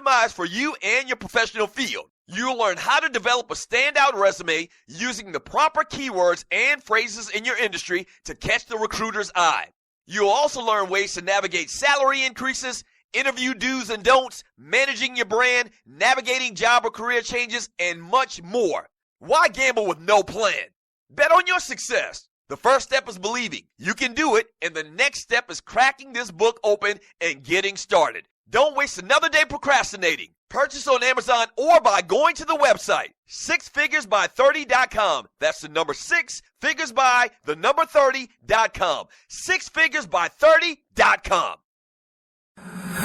customized for you and your professional field. You'll learn how to develop a standout resume using the proper keywords and phrases in your industry to catch the recruiter's eye. You'll also learn ways to navigate salary increases, interview do's and don'ts, managing your brand, navigating job or career changes, and much more. Why gamble with no plan? Bet on your success. The first step is believing you can do it, and the next step is cracking this book open and getting started. Don't waste another day procrastinating. Purchase on Amazon or by going to the website, 6figuresby30.com. That's the number 6figuresby30.com. 6figuresby30.com.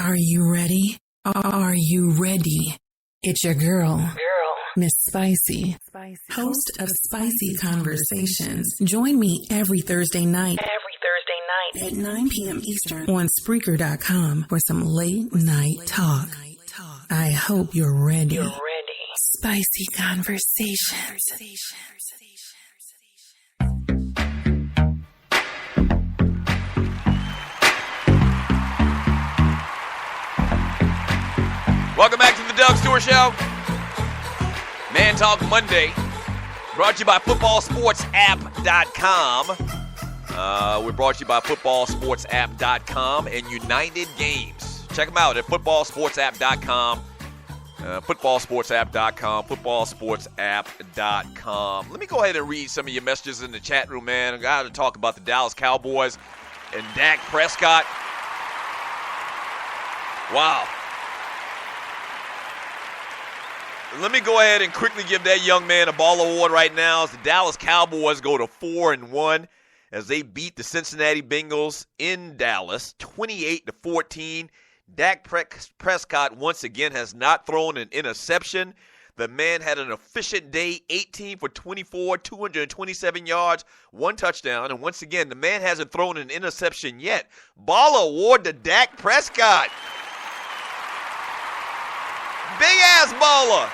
Are you ready? Are you ready? It's your girl, Miss Spicy, host of Spicy Conversations. Join me every Thursday night at 9 p.m. Eastern on Spreaker.com for some late night talk. I hope you're ready. Spicy Conversations. Welcome back to the Doug Stewart Show. Man Talk Monday, brought to you by footballsportsapp.com. We're brought to you by footballsportsapp.com and United Games. Check them out at footballsportsapp.com. Footballsportsapp.com. Footballsportsapp.com. Let me go ahead and read some of your messages in the chat room, man. I got to talk about the Dallas Cowboys and Dak Prescott. Wow. Let me go ahead and quickly give that young man a ball award right now as the Dallas Cowboys go to 4-1 as they beat the Cincinnati Bengals in Dallas 28-14. Dak Prescott once again has not thrown an interception. The man had an efficient day, 18 for 24, 227 yards, 1 touchdown. And once again, the man hasn't thrown an interception yet. Ball award to Dak Prescott. Big ass baller.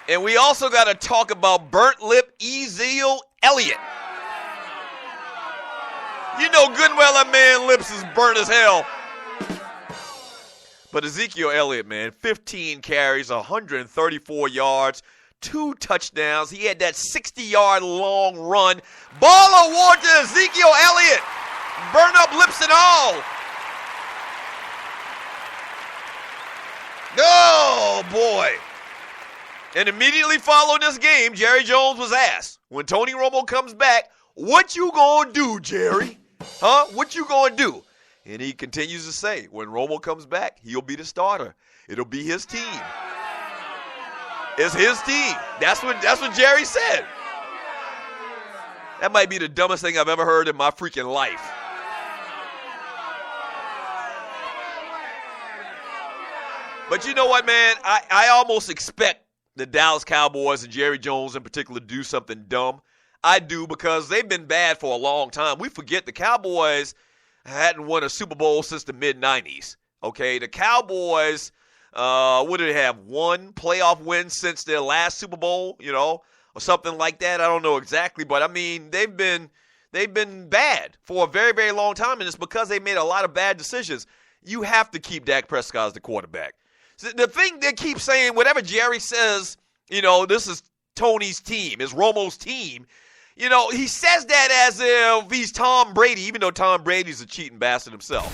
And we also got to talk about burnt lip Ezekiel Elliott. You know good and well that man's lips is burnt as hell. But Ezekiel Elliott, man, 15 carries, 134 yards, 2 touchdowns. He had that 60-yard long run. Ball award to Ezekiel Elliott. Burn up lips and all. Oh, boy. And immediately following this game, Jerry Jones was asked, when Tony Romo comes back, what you gonna do, Jerry? Huh? What you gonna do? And he continues to say, when Romo comes back, he'll be the starter. It'll be his team. It's his team. That's what Jerry said. That might be the dumbest thing I've ever heard in my freaking life. But you know what, man? I almost expect the Dallas Cowboys and Jerry Jones in particular to do something dumb. I do, because they've been bad for a long time. We forget the Cowboys hadn't won a Super Bowl since the mid-'90s. Okay, the Cowboys, what do they have, 1 playoff win since their last Super Bowl, or something like that? I don't know exactly, but I mean, they've been bad for a very, very long time, and it's because they made a lot of bad decisions. You have to keep Dak Prescott as the quarterback. So the thing they keep saying, whatever Jerry says, this is Tony's team, is Romo's team. He says that as if he's Tom Brady, even though Tom Brady's a cheating bastard himself.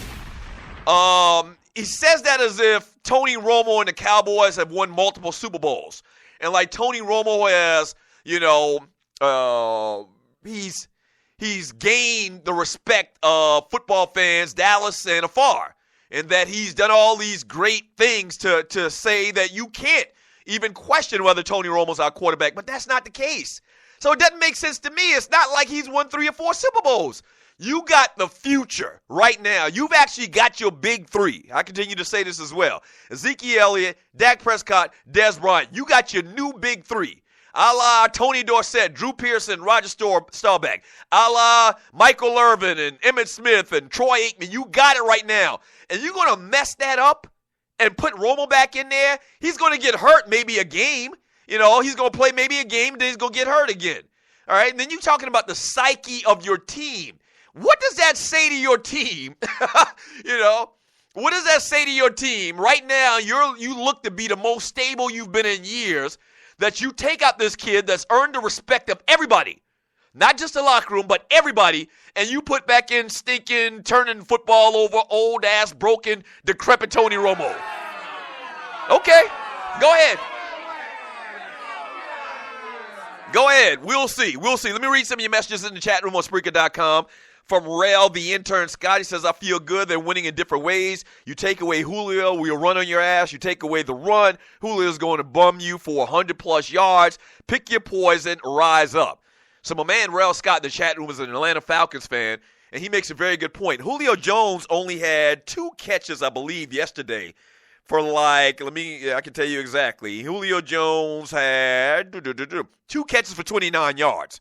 He says that as if Tony Romo and the Cowboys have won multiple Super Bowls. And like Tony Romo has, he's gained the respect of football fans, Dallas and afar. And that he's done all these great things to say that you can't even question whether Tony Romo's our quarterback. But that's not the case. So it doesn't make sense to me. It's not like he's won 3 or 4 Super Bowls. You got the future right now. You've actually got your big 3. I continue to say this as well. Ezekiel Elliott, Dak Prescott, Dez Bryant. You got your new big 3. A la Tony Dorsett, Drew Pearson, Roger Staubach. A la Michael Irvin and Emmitt Smith and Troy Aikman. You got it right now. And you're going to mess that up and put Romo back in there? He's going to get hurt maybe a game. He's going to play maybe a game, then he's going to get hurt again. All right? And then you're talking about the psyche of your team. What does that say to your team? What does that say to your team? Right now, you look to be the most stable you've been in years, that you take out this kid that's earned the respect of everybody, not just the locker room, but everybody, and you put back in stinking, turning football over, old-ass, broken, decrepit Tony Romo. Okay, go ahead. Go ahead. We'll see. Let me read some of your messages in the chat room on Spreaker.com. From Rail, the intern, Scotty says, I feel good. They're winning in different ways. You take away Julio, we'll run on your ass. You take away the run, Julio's going to bum you for 100-plus yards. Pick your poison, rise up. So my man, Rail Scott, in the chat room, is an Atlanta Falcons fan, and he makes a very good point. Julio Jones only had 2 catches, I believe, yesterday for I can tell you exactly. Julio Jones had 2 catches for 29 yards.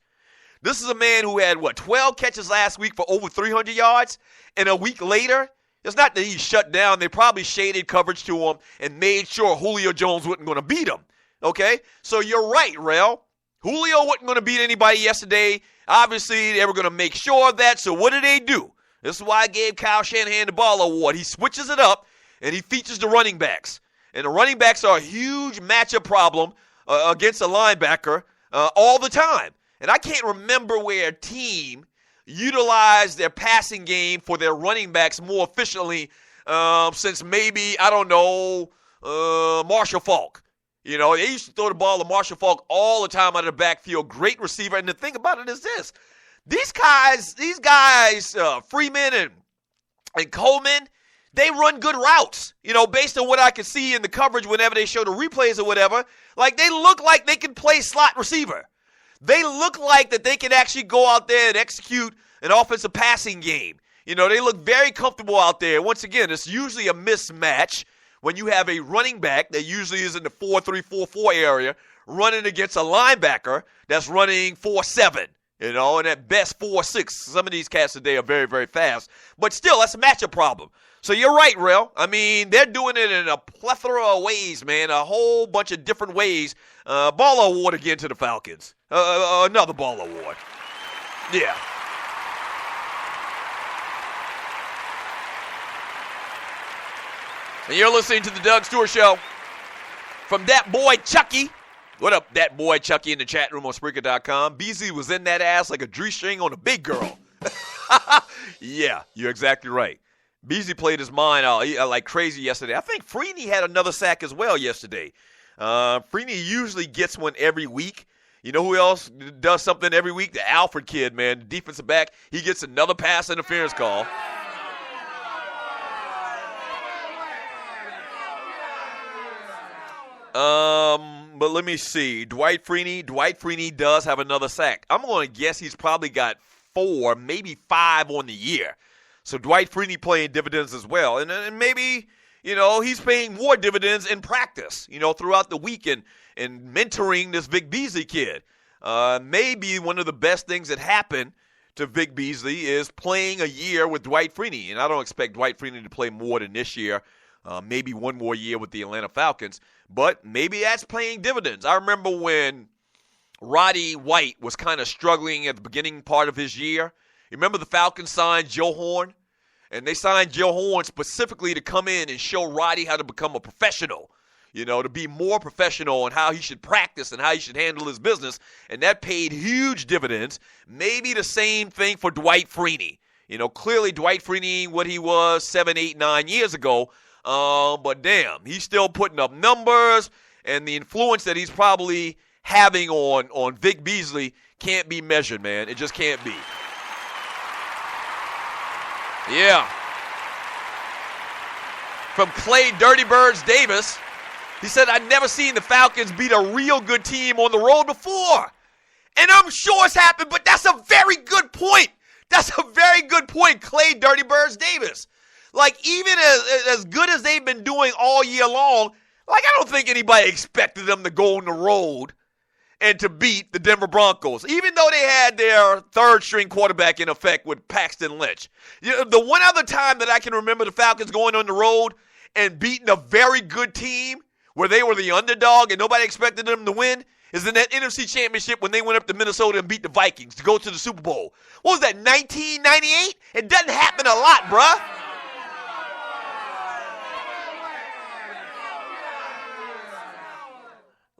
This is a man who had, 12 catches last week for over 300 yards, and a week later, it's not that he shut down. They probably shaded coverage to him and made sure Julio Jones wasn't going to beat him, okay? So you're right, Rel. Julio wasn't going to beat anybody yesterday. Obviously, they were going to make sure of that, so what did they do? This is why I gave Kyle Shanahan the Ball Award. He switches it up, and he features the running backs. And the running backs are a huge matchup problem against a linebacker all the time. And I can't remember where a team utilized their passing game for their running backs more efficiently since maybe, Marshall Faulk. They used to throw the ball to Marshall Faulk all the time out of the backfield. Great receiver. And the thing about it is this. These guys, Freeman and Coleman, they run good routes, based on what I can see in the coverage whenever they show the replays or whatever. Like, they look like they can play slot receiver. They look like that they can actually go out there and execute an offensive passing game. They look very comfortable out there. Once again, it's usually a mismatch when you have a running back that usually is in the 4-3, 4-4 area running against a linebacker that's running 4-7, and at best 4-6. Some of these cats today are very, very fast. But still, that's a matchup problem. So you're right, Rel. I mean, they're doing it in a plethora of ways, man, a whole bunch of different ways. Ball award again to the Falcons. Another ball award. Yeah. And you're listening to the Doug Stewart Show from that boy Chucky. What up, that boy Chucky, in the chat room on Spreaker.com. Beasley was in that ass like a G-string on a big girl. Yeah, you're exactly right. Beasley played his mind out like crazy yesterday. I think Freeney had another sack as well yesterday. Freeney usually gets one every week. You know who else does something every week? The Alfred kid, man, the defensive back. He gets another pass interference call. But let me see. Dwight Freeney does have another sack. I'm going to guess he's probably got 4, maybe 5 on the year. So Dwight Freeney playing dividends as well. And maybe, he's paying more dividends in practice, throughout the week and mentoring this Vic Beasley kid. Maybe one of the best things that happened to Vic Beasley is playing a year with Dwight Freeney. And I don't expect Dwight Freeney to play more than this year. Maybe one more year with the Atlanta Falcons. But maybe that's paying dividends. I remember when Roddy White was kind of struggling at the beginning part of his year. You remember the Falcons signed Joe Horn? And they signed Joe Horn specifically to come in and show Roddy how to become a professional, to be more professional on how he should practice and how he should handle his business. And that paid huge dividends. Maybe the same thing for Dwight Freeney. Clearly Dwight Freeney, what he was 7, 8, 9 years ago. But damn, he's still putting up numbers, and the influence that he's probably having on Vic Beasley can't be measured, man. It just can't be. Yeah. From Clay Dirty Birds Davis, he said, I'd never seen the Falcons beat a real good team on the road before. And I'm sure it's happened, but that's a very good point. That's a very good point, Clay Dirty Birds Davis. Like, even as good as they've been doing all year long, like, I don't think anybody expected them to go on the road and to beat the Denver Broncos, even though they had their third-string quarterback in effect with Paxton Lynch. The one other time that I can remember the Falcons going on the road and beating a very good team where they were the underdog and nobody expected them to win is in that NFC Championship when they went up to Minnesota and beat the Vikings to go to the Super Bowl. What was that, 1998? It doesn't happen a lot, bruh.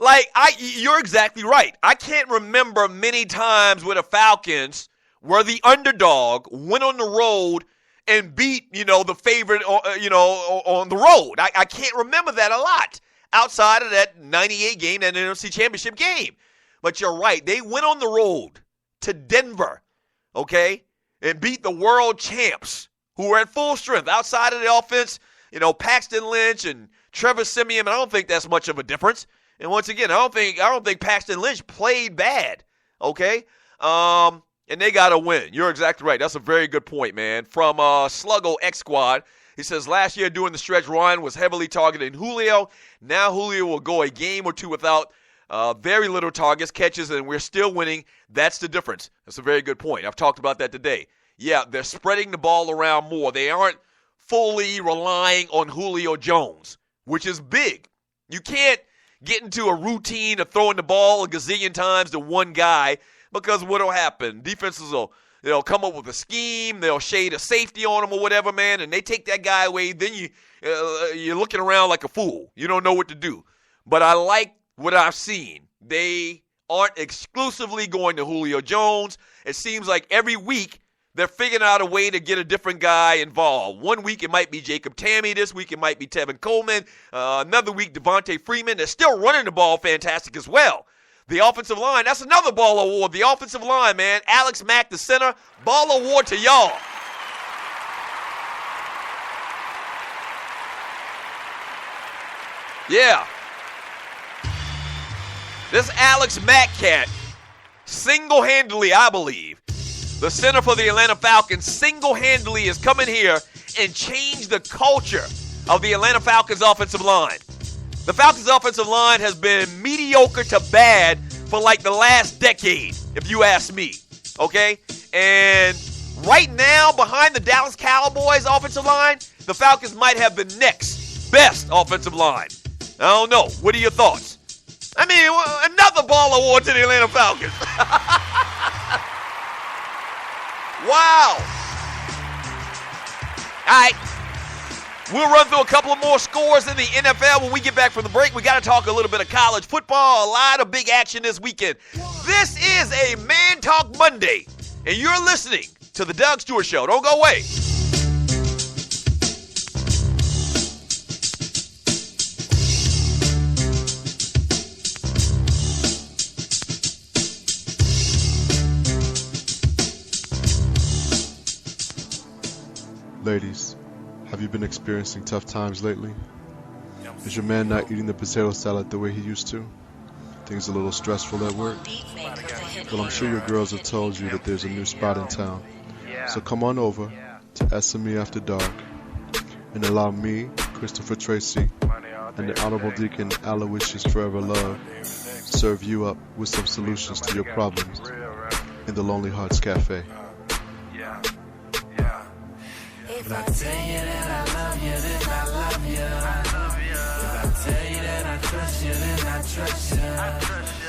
Like, you're exactly right. I can't remember many times where the Falcons were the underdog, went on the road, and beat, the favorite, on the road. I can't remember that a lot outside of that 98 game, that NFC Championship game. But you're right. They went on the road to Denver, okay, and beat the world champs who were at full strength. Outside of the offense, Paxton Lynch and Trevor Siemian, I don't think that's much of a difference. And once again, I don't think Paxton Lynch played bad, okay? And they got to win. You're exactly right. That's a very good point, man. From Sluggo X Squad, he says, last year during the stretch, Ryan was heavily targeting Julio. Now Julio will go a game or two without very little targets, catches, and we're still winning. That's the difference. That's a very good point. I've talked about that today. Yeah, they're spreading the ball around more. They aren't fully relying on Julio Jones, which is big. You can't get into a routine of throwing the ball a gazillion times to one guy, because what will happen? Defenses they'll come up with a scheme, they'll shade a safety on him or whatever, man, and they take that guy away. Then you're looking around like a fool. You don't know what to do. But I like what I've seen. They aren't exclusively going to Julio Jones. It seems like every week they're figuring out a way to get a different guy involved. One week it might be Jacob Tamme. This week it might be Tevin Coleman. Another week Devontae Freeman. They're still running the ball fantastic as well. The offensive line, that's another ball award. The offensive line, man. Alex Mack, the center. Ball award to y'all. Yeah. This Alex Mack cat, single-handedly, I believe, the center for the Atlanta Falcons, single-handedly is coming here and changed the culture of the Atlanta Falcons offensive line. The Falcons offensive line has been mediocre to bad for like the last decade, if you ask me, okay? And right now, behind the Dallas Cowboys offensive line, the Falcons might have the next best offensive line. I don't know. What are your thoughts? I mean, another ball award to the Atlanta Falcons. Wow. All right. We'll run through a couple of more scores in the NFL when we get back from the break. We got to talk a little bit of college football. A lot of big action this weekend. This is a Man Talk Monday, and you're listening to The Doug Stewart Show. Don't go away. Ladies, have you been experiencing tough times lately? Is your man not eating the potato salad the way he used to? Things a little stressful at work? Well, I'm sure your girls have told you that there's a new spot in town. So come on over to SME After Dark and allow me, Christopher Tracy, and the Honorable Deacon Aloysius Forever Love serve you up with some solutions to your problems in the Lonely Hearts Cafe. If I tell you that I love you, then I love you. If I tell you that I trust you, then I trust you.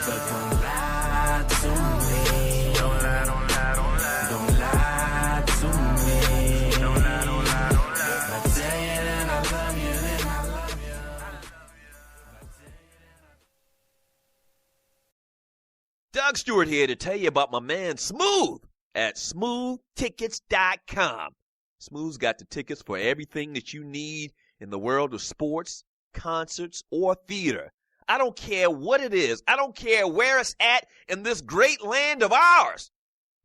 But don't lie to me. Don't lie, don't lie, don't lie. Don't lie to me. Don't lie, don't lie, don't lie. If I tell you that I love you, then I love you. Doug Stewart here to tell you about my man Smooth at smoothtickets.com. Smooth's got the tickets for everything that you need in the world of sports, concerts, or theater. I don't care what it is. I don't care where it's at in this great land of ours.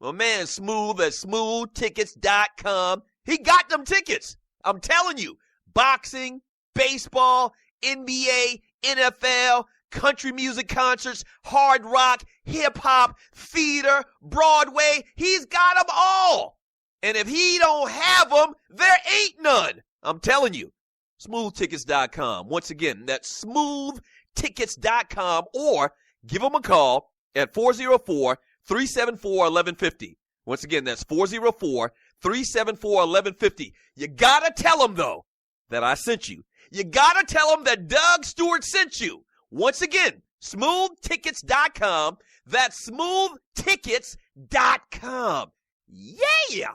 My man Smooth at smoothtickets.com, he got them tickets. I'm telling you, boxing, baseball, NBA, NFL, country music concerts, hard rock, hip-hop, theater, Broadway, he's got them all. And if he don't have them, there ain't none. I'm telling you. Smoothtickets.com. Once again, that's smoothtickets.com, or give them a call at 404-374-1150. Once again, that's 404-374-1150. You got to tell them, though, that I sent you. You got to tell them that Doug Stewart sent you. Once again, smoothtickets.com. That's smoothtickets.com. Yeah!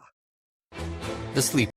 The Sleep